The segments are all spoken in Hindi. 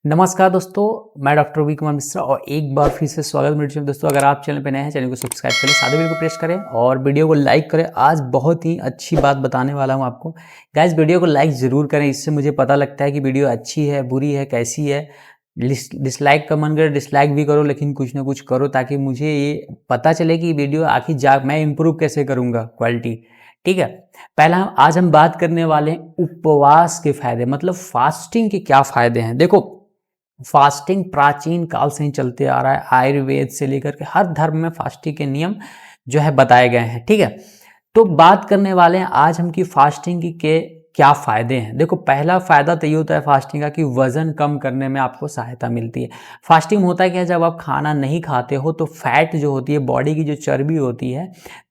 नमस्कार दोस्तों, मैं डॉक्टर वी कुमार मिश्रा और एक बार फिर से स्वागत मेरे चैनल। दोस्तों, अगर आप चैनल पर नए हैं, चैनल को सब्सक्राइब करें, सादे बेल को प्रेस करें और वीडियो को लाइक करें। आज बहुत ही अच्छी बात बताने वाला हूं आपको। गाइस, वीडियो को लाइक ज़रूर करें, इससे मुझे पता लगता है कि वीडियो अच्छी है, बुरी है, कैसी है। डिसलाइक का मन करे डिसलाइक भी करो, लेकिन कुछ ना कुछ करो ताकि मुझे ये पता चले कि वीडियो आखिर मैं इम्प्रूव कैसे करूँगा क्वालिटी। ठीक है, पहला आज हम बात करने वाले हैं उपवास के फायदे, मतलब फास्टिंग के क्या फायदे हैं। देखो, फास्टिंग प्राचीन काल से ही चलते आ रहा है। आयुर्वेद से लेकर के हर धर्म में फास्टिंग के नियम जो है बताए गए हैं। ठीक है, तो बात करने वाले हैं आज हम कि फास्टिंग के क्या फायदे हैं। देखो, पहला फायदा तो ये होता है फास्टिंग का कि वजन कम करने में आपको सहायता मिलती है। फास्टिंग होता है क्या, जब आप खाना नहीं खाते हो तो फैट जो होती है, बॉडी की जो चर्बी होती है,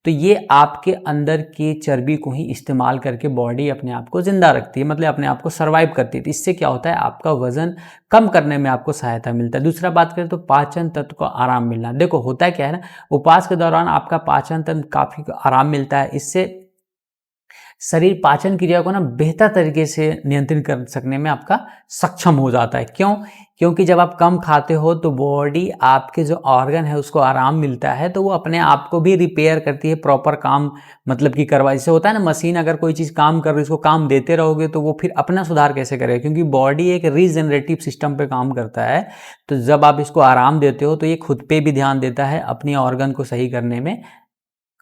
तो ये आपके अंदर के चर्बी को ही इस्तेमाल करके बॉडी अपने आप को जिंदा रखती है, मतलब अपने आप को सर्वाइव करती है। तो इससे क्या होता है, आपका वजन कम करने में आपको सहायता मिलता है। दूसरा बात करें तो पाचन तंत्र को आराम मिलना। देखो, होता है क्या है ना, उपवास के दौरान आपका पाचन तंत्र काफी आराम मिलता है। इससे शरीर पाचन क्रिया को ना बेहतर तरीके से नियंत्रित कर सकने में आपका सक्षम हो जाता है। क्यों? क्योंकि जब आप कम खाते हो तो बॉडी, आपके जो ऑर्गन है उसको आराम मिलता है, तो वो अपने आप को भी रिपेयर करती है, प्रॉपर काम मतलब कि करवा। जैसे होता है ना, मशीन अगर कोई चीज़ काम कर रही है, उसको काम देते रहोगे तो वो फिर अपना सुधार कैसे करेगा, क्योंकि बॉडी एक रीजनरेटिव सिस्टम पे काम करता है। तो जब आप इसको आराम देते हो तो ये खुद पे भी ध्यान देता है, अपनी ऑर्गन को सही करने में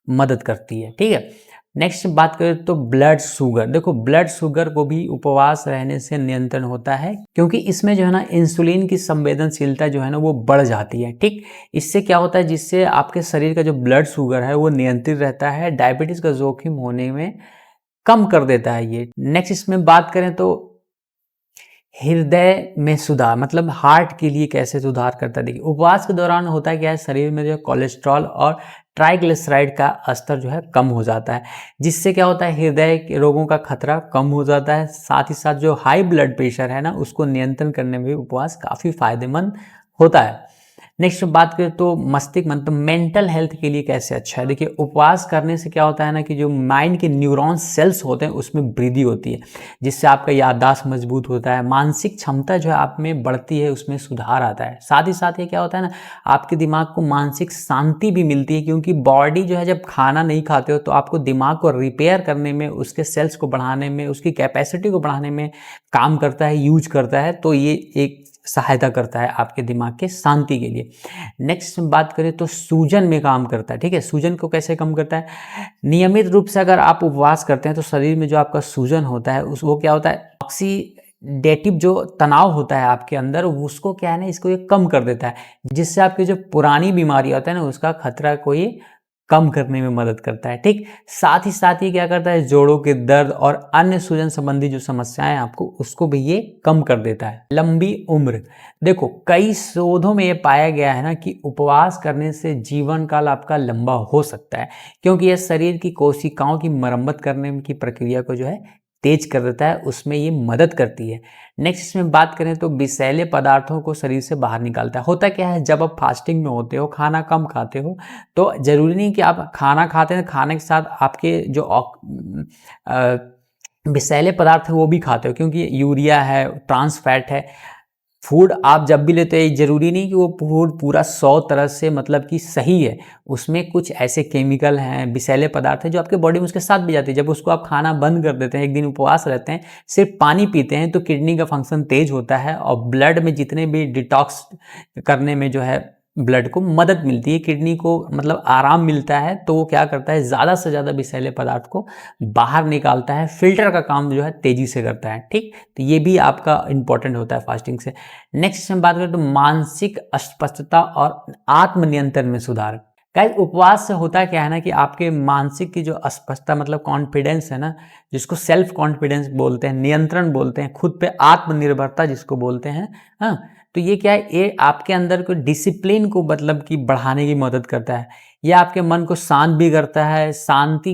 मदद करती है। ठीक है, नेक्स्ट बात करें तो ब्लड शुगर। देखो, ब्लड शुगर को भी उपवास रहने से नियंत्रण होता है, क्योंकि इसमें जो है ना इंसुलिन की संवेदनशीलता जो है ना वो बढ़ जाती है। ठीक, इससे क्या होता है, जिससे आपके शरीर का जो ब्लड शुगर है वो नियंत्रित रहता है, डायबिटीज का जोखिम होने में कम कर देता है ये। नेक्स्ट इसमें बात करें तो हृदय में सुधार, मतलब हार्ट के लिए कैसे सुधार करता है। देखिए, उपवास के दौरान होता है क्या है, शरीर में जो कोलेस्ट्रॉल और ट्राइग्लिसराइड का स्तर जो है कम हो जाता है, जिससे क्या होता है, हृदय के रोगों का खतरा कम हो जाता है। साथ ही साथ जो हाई ब्लड प्रेशर है ना, उसको नियंत्रण करने में भी उपवास काफ़ी फायदेमंद होता है। नेक्स्ट बात करें तो मस्तिष्क, मतलब मेंटल हेल्थ के लिए कैसे अच्छा है। देखिए, उपवास करने से क्या होता है ना कि जो माइंड के न्यूरॉन सेल्स होते हैं उसमें वृद्धि होती है, जिससे आपका याददाश्त मजबूत होता है, मानसिक क्षमता जो है आप में बढ़ती है, उसमें सुधार आता है। साथ ही साथ ये क्या होता है ना, आपके दिमाग को मानसिक शांति भी मिलती है, क्योंकि बॉडी जो है जब खाना नहीं खाते हो तो आपको दिमाग को रिपेयर करने में, उसके सेल्स को बढ़ाने में, उसकी कैपेसिटी को बढ़ाने में काम करता है, यूज करता है। तो ये एक सहायता करता है आपके दिमाग के शांति के लिए। नेक्स्ट बात करें तो सूजन में काम करता है। ठीक है, सूजन को कैसे कम करता है, नियमित रूप से अगर आप उपवास करते हैं तो शरीर में जो आपका सूजन होता है वो क्या होता है, ऑक्सीडेटिव जो तनाव होता है आपके अंदर, उसको क्या है ना, इसको ये कम कर देता है, जिससे आपकी जो पुरानी बीमारी होता है ना उसका खतरा को ये कम करने में मदद करता है। ठीक, साथ ही साथ ये क्या करता है, जोड़ों के दर्द और अन्य सूजन संबंधी जो समस्याएं आपको, उसको भी ये कम कर देता है। लंबी उम्र। देखो, कई शोधों में ये पाया गया है ना कि उपवास करने से जीवन काल आपका लंबा हो सकता है, क्योंकि यह शरीर की कोशिकाओं की मरम्मत करने की प्रक्रिया को जो है तेज कर देता है, उसमें ये मदद करती है। नेक्स्ट इसमें बात करें तो विषैले पदार्थों को शरीर से बाहर निकालता है। होता क्या है, जब आप फास्टिंग में होते हो, खाना कम खाते हो, तो जरूरी नहीं कि आप खाना खाते हैं, खाने के साथ आपके जो विषैले पदार्थ है वो भी खाते हो, क्योंकि यूरिया है, ट्रांस फैट है। फूड आप जब भी लेते हैं, जरूरी नहीं कि वो फूड पूरा 100 तरह से मतलब कि सही है, उसमें कुछ ऐसे केमिकल हैं, विषैले पदार्थ हैं जो आपके बॉडी में उसके साथ भी जाते हैं। जब उसको आप खाना बंद कर देते हैं, एक दिन उपवास रहते हैं, सिर्फ पानी पीते हैं, तो किडनी का फंक्शन तेज होता है और ब्लड में जितने भी डिटॉक्स करने में जो है ब्लड को मदद मिलती है, किडनी को मतलब आराम मिलता है, तो वो क्या करता है, ज़्यादा से ज़्यादा विषैले पदार्थ को बाहर निकालता है, फिल्टर का काम जो है तेजी से करता है। ठीक, तो ये भी आपका इंपॉर्टेंट होता है फास्टिंग से। नेक्स्ट हम बात करें तो मानसिक अस्पष्टता और आत्मनियंत्रण में सुधार। गाइस, उपवास से होता क्या है ना कि आपके मानसिक की जो अस्पष्टता, मतलब कॉन्फिडेंस है ना, जिसको सेल्फ कॉन्फिडेंस बोलते हैं, नियंत्रण बोलते हैं, खुद पे आत्मनिर्भरता जिसको बोलते हैं, हाँ, तो ये क्या है, ये आपके अंदर को डिसिप्लिन को मतलब कि बढ़ाने की मदद करता है। ये आपके मन को शांत भी करता है। शांति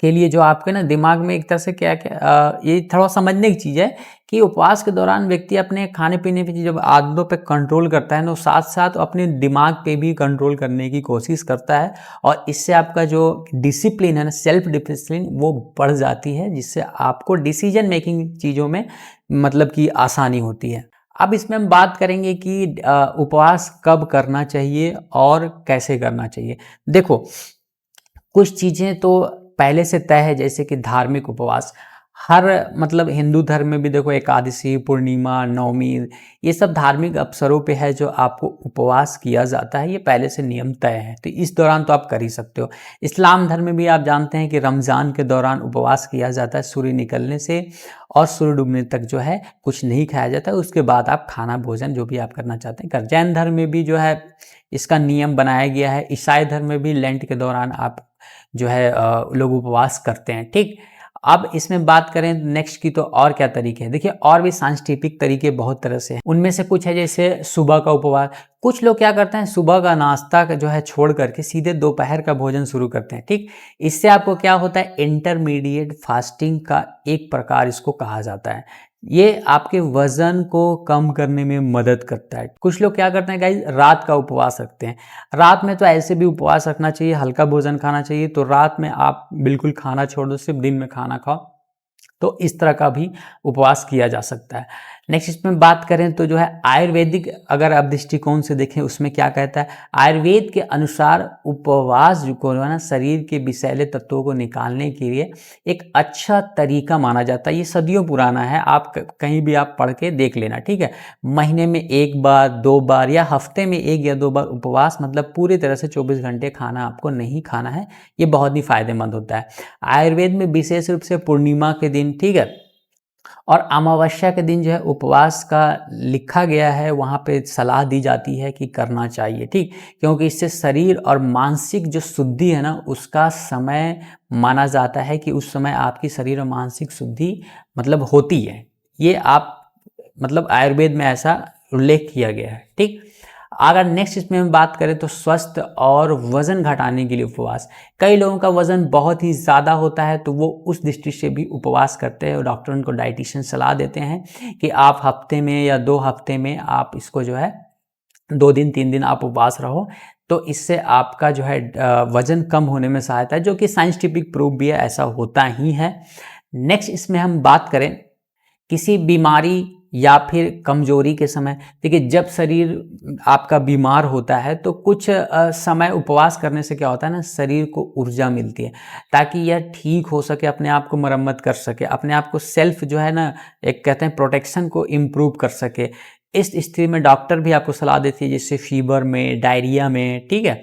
के लिए जो आपके ना दिमाग में एक तरह से क्या क्या ये थोड़ा समझने की चीज़ है कि उपवास के दौरान व्यक्ति अपने खाने पीने की जब आदतों पे कंट्रोल करता है ना, साथ साथ अपने दिमाग पे भी कंट्रोल करने की कोशिश करता है, और इससे आपका जो डिसिप्लिन है ना, सेल्फ डिसिप्लिन, वो बढ़ जाती है, जिससे आपको डिसीजन मेकिंग चीज़ों में मतलब कि आसानी होती है। अब इसमें हम बात करेंगे कि उपवास कब करना चाहिए और कैसे करना चाहिए। देखो, कुछ चीज़ें तो पहले से तय है, जैसे कि धार्मिक उपवास। हर मतलब हिंदू धर्म में भी देखो एकादशी, पूर्णिमा, नवमी, ये सब धार्मिक अवसरों पे है जो आपको उपवास किया जाता है, ये पहले से नियम तय है, तो इस दौरान तो आप कर ही सकते हो। इस्लाम धर्म में भी आप जानते हैं कि रमज़ान के दौरान उपवास किया जाता है, सूर्य निकलने से और सूर्य डूबने तक जो है कुछ नहीं खाया जाता है, उसके बाद आप खाना भोजन जो भी आप करना चाहते हैं कर। जैन धर्म में भी जो है इसका नियम बनाया गया है। ईसाई धर्म में भी लेंट के दौरान आप जो है लोग उपवास करते हैं, ठीक। अब इसमें बात करें नेक्स्ट की, तो और क्या तरीके हैं, देखिए और भी साइंटिफिक तरीके बहुत तरह से हैं। उनमें से कुछ है जैसे सुबह का उपवास। कुछ लोग क्या करते हैं, सुबह का नाश्ता का जो है छोड़ करके सीधे दोपहर का भोजन शुरू करते हैं, ठीक। इससे आपको क्या होता है, इंटरमीडिएट फास्टिंग का एक प्रकार इसको कहा जाता है। ये आपके वजन को कम करने में मदद करता है। कुछ लोग क्या करते हैं गाइस, रात का उपवास रखते हैं। रात में तो ऐसे भी उपवास रखना चाहिए, हल्का भोजन खाना चाहिए, तो रात में आप बिल्कुल खाना छोड़ दो, सिर्फ दिन में खाना खाओ, तो इस तरह का भी उपवास किया जा सकता है। नेक्स्ट इसमें बात करें तो जो है आयुर्वेदिक, अगर आप दृष्टिकोण से देखें उसमें क्या कहता है, आयुर्वेद के अनुसार उपवास जो को है ना, शरीर के विषैले तत्वों को निकालने के लिए एक अच्छा तरीका माना जाता है। ये सदियों पुराना है, आप कहीं भी आप पढ़ के देख लेना, ठीक है। महीने में 1 बार 2 बार या हफ्ते में 1 या 2 बार उपवास, मतलब पूरी तरह से 24 घंटे खाना आपको नहीं खाना है, ये बहुत ही फायदेमंद होता है। आयुर्वेद में विशेष रूप से पूर्णिमा के दिन, ठीक है, और अमावस्या के दिन जो है उपवास का लिखा गया है, वहाँ पे सलाह दी जाती है कि करना चाहिए, ठीक। क्योंकि इससे शरीर और मानसिक जो शुद्धि है ना, उसका समय माना जाता है कि उस समय आपकी शरीर और मानसिक शुद्धि मतलब होती है। ये आप मतलब आयुर्वेद में ऐसा उल्लेख किया गया है, ठीक। अगर नेक्स्ट इसमें हम बात करें तो स्वस्थ और वजन घटाने के लिए उपवास। कई लोगों का वजन बहुत ही ज़्यादा होता है, तो वो उस दृष्टि से भी उपवास करते हैं, और डॉक्टर उनको डाइटिशियन सलाह देते हैं कि आप हफ्ते में या 2 हफ्ते में आप इसको जो है 2 दिन 3 दिन आप उपवास रहो, तो इससे आपका जो है वजन कम होने में सहायता है, जो कि साइंटिफिक प्रूफ भी है, ऐसा होता ही है। नेक्स्ट इसमें हम बात करें किसी बीमारी या फिर कमजोरी के समय, देखिए जब शरीर आपका बीमार होता है तो कुछ समय उपवास करने से क्या होता है ना, शरीर को ऊर्जा मिलती है, ताकि यह ठीक हो सके, अपने आप को मरम्मत कर सके, अपने आप को सेल्फ जो है ना, एक कहते हैं प्रोटेक्शन को इम्प्रूव कर सके। इस स्थिति में डॉक्टर भी आपको सलाह देती है, जैसे फीवर में, डायरिया में, ठीक है,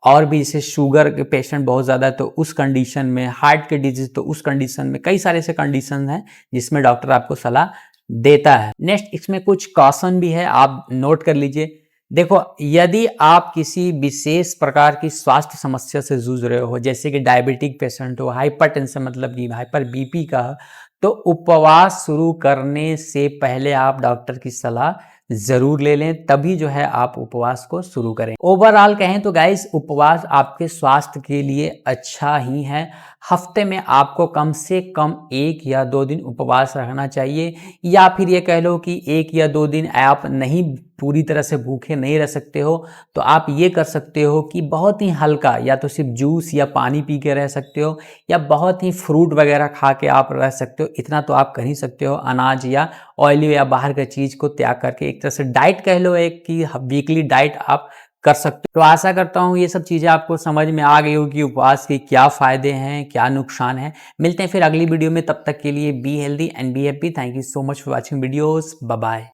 और भी जैसे शुगर के पेशेंट बहुत ज़्यादा है तो उस कंडीशन में, हार्ट के डिजीज तो उस कंडीशन में, कई सारे ऐसे कंडीशन हैं जिसमें डॉक्टर आपको सलाह देता है। नेक्स्ट इसमें कुछ कॉशन भी है, आप नोट कर लीजिए। देखो, यदि आप किसी विशेष प्रकार की स्वास्थ्य समस्या से जूझ रहे हो, जैसे कि डायबिटिक पेशेंट हो, हाइपरटेंशन मतलब कि हाइपर बीपी का, तो उपवास शुरू करने से पहले आप डॉक्टर की सलाह जरूर ले लें, तभी जो है आप उपवास को शुरू करें। ओवरऑल कहें तो गाइस, उपवास आपके स्वास्थ्य के लिए अच्छा ही है। हफ्ते में आपको कम से कम 1 या 2 दिन उपवास रखना चाहिए, या फिर ये कह लो कि 1 या 2 दिन आप नहीं पूरी तरह से भूखे नहीं रह सकते हो, तो आप ये कर सकते हो कि बहुत ही हल्का, या तो सिर्फ जूस या पानी पी के रह सकते हो, या बहुत ही फ्रूट वगैरह खा के आप रह सकते हो। इतना तो आप कर ही सकते हो, अनाज या ऑयली या बाहर की चीज़ को त्याग करके, एक तरह से डाइट कह लो, एक कि वीकली डाइट आप कर सकते हो। तो आशा करता हूँ ये सब चीज़ें आपको समझ में आ गई होगी, उपवास के क्या फ़ायदे हैं, क्या नुकसान है। मिलते हैं फिर अगली वीडियो में, तब तक के लिए be healthy and be happy. Thank you so much for watching videos. Bye bye.